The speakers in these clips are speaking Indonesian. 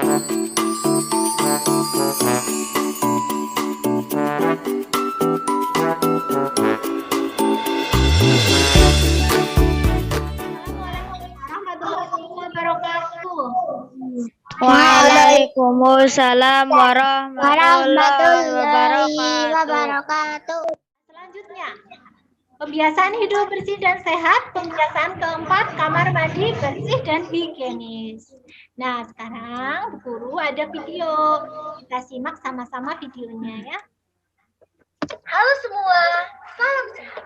Waalaikumsalam warahmatullahi wabarakatuh. Selanjutnya, kebiasaan hidup bersih dan sehat. Kebiasaan keempat, kamar mandi bersih dan higienis. Nah, sekarang Bu Guru ada video. Kita simak sama-sama videonya ya. Halo semua, salam sehat.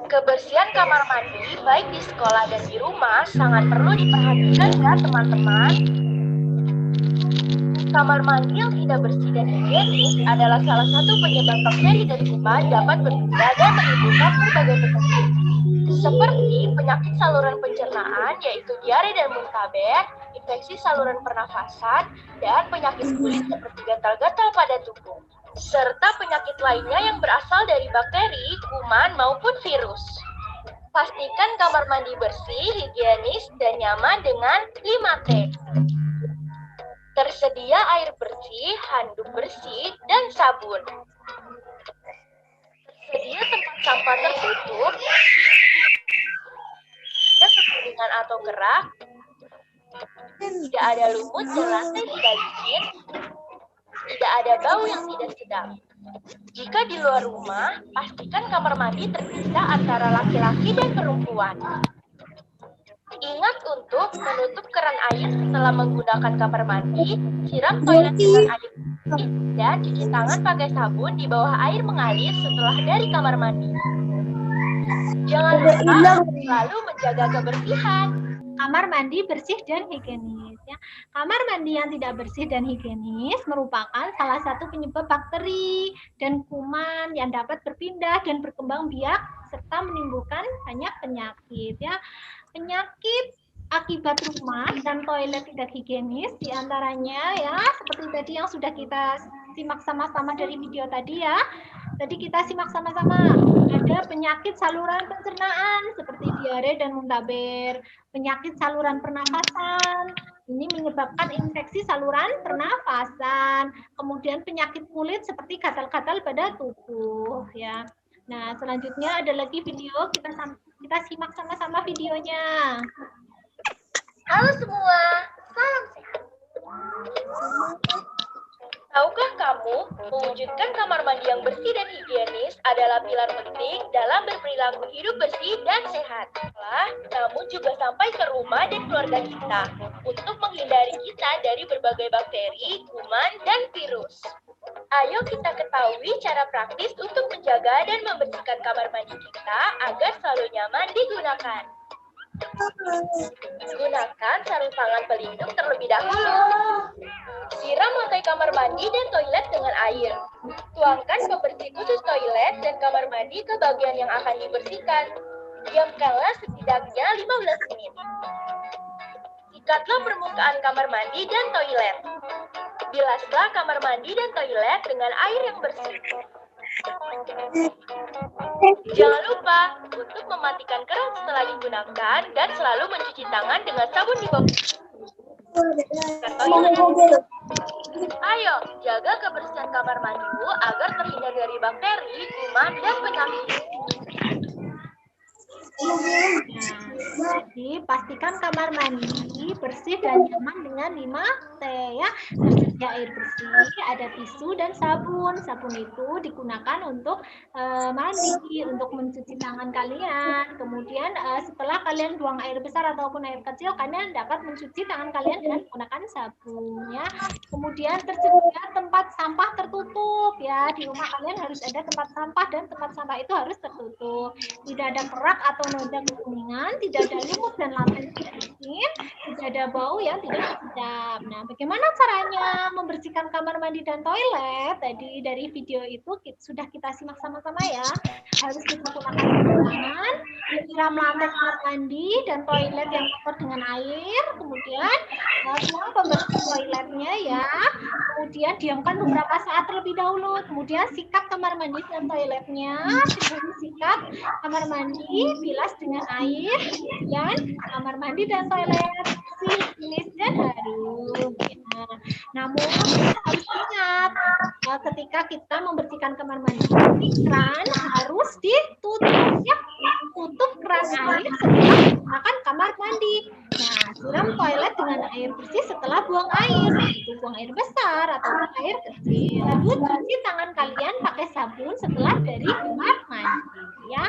Kebersihan kamar mandi baik di sekolah dan di rumah sangat perlu diperhatikan ya teman-teman. Kamar mandi yang tidak bersih dan higienis adalah salah satu penyebab bakteri dan kuman dapat berpindah dan menimbulkan berbagai penyakit. Seperti penyakit saluran pencernaan yaitu diare dan muntaber, infeksi saluran pernafasan, dan penyakit kulit seperti gatal-gatal pada tubuh. Serta penyakit lainnya yang berasal dari bakteri, kuman, maupun virus. Pastikan kamar mandi bersih, higienis, dan nyaman dengan 5T. Tersedia air bersih, handuk bersih, dan sabun. Tersedia tempat sampah tertutup, tidak kekeringan atau kerak, tidak ada lumut dan lantai tidak licin, tidak ada bau yang tidak sedap. Jika di luar rumah, pastikan kamar mandi terpisah antara laki-laki dan perempuan. Ingat untuk menutup keran air setelah menggunakan kamar mandi, siram toilet dengan air bersih, dan cuci tangan pakai sabun di bawah air mengalir setelah dari kamar mandi. Jangan lupa selalu menjaga kebersihan. Kamar mandi bersih dan higienis ya. Kamar mandi yang tidak bersih dan higienis merupakan salah satu penyebab bakteri dan kuman yang dapat berpindah dan berkembang biak serta menimbulkan banyak penyakit ya. Penyakit akibat rumah dan toilet tidak higienis diantaranya ya seperti tadi yang sudah kita simak sama-sama dari video tadi ya. Tadi kita simak sama-sama, ada penyakit saluran pencernaan seperti diare dan muntaber, penyakit saluran pernafasan, ini menyebabkan infeksi saluran pernafasan, kemudian penyakit kulit seperti gatal-gatal pada tubuh ya. Nah, selanjutnya ada lagi video, kita simak sama-sama videonya. Halo semua, salam sehat. Tahukah kamu, mewujudkan kamar mandi yang bersih dan higienis adalah pilar penting dalam berperilaku hidup bersih dan sehat. Namun juga sampai ke rumah dan keluarga kita, untuk menghindari kita dari berbagai bakteri, kuman, dan virus. Ayo kita ketahui cara praktis untuk menjaga dan membersihkan kamar mandi kita agar selalu nyaman digunakan. Gunakan sarung tangan pelindung terlebih dahulu. Siram lantai kamar mandi dan toilet dengan air. Tuangkan pembersih khusus toilet dan kamar mandi ke bagian yang akan dibersihkan. Diamkanlah setidaknya 15 menit. Sikatlah permukaan kamar mandi dan toilet. Bilaslah kamar mandi dan toilet dengan air yang bersih. Jangan lupa untuk mematikan keran setelah digunakan dan selalu mencuci tangan dengan sabun di bawah. Ayo, jaga kebersihan kamar mandimu agar terhindar dari bakteri, kuman, dan penyakit. Jadi pastikan kamar mandi bersih dan nyaman dengan 5T ya. Tersedia air bersih, ada tisu dan sabun. Sabun itu digunakan untuk mandi, untuk mencuci tangan kalian. Kemudian setelah kalian buang air besar ataupun air kecil, kalian dapat mencuci tangan kalian dengan menggunakan sabun ya. Kemudian tersedia tempat sampah tertutup ya. Di rumah kalian harus ada tempat sampah dan tempat sampah itu harus tertutup. Tidak ada kerak atau noda kekuningan, tidak ada lumut dan lantai tidak licin, tidak ada bau yang tidak sedap. Nah, bagaimana caranya membersihkan kamar mandi dan toilet? Tadi dari video itu sudah kita simak sama-sama ya. Harus kita gunakan tangan, menyiram lantai kamar mandi dan toilet yang kotor dengan air, kemudian tuang pembersih toiletnya ya. Kemudian diamkan beberapa saat terlebih dahulu. Kemudian sikat kamar mandi dan toiletnya. Sikat kamar mandi, bilas dengan air, kemudian kamar mandi dan toilet bersih, higienis dan Namun kita harus ingat ketika kita membersihkan kamar mandi, keran harus ditutup ya. Tutup keran air setelah menggunakan kamar mandi. Nah, siram toilet dengan air bersih setelah buang air, itu buang air besar atau air kecil. Lalu cuci tangan kalian pakai sabun setelah dari kamar mandi ya.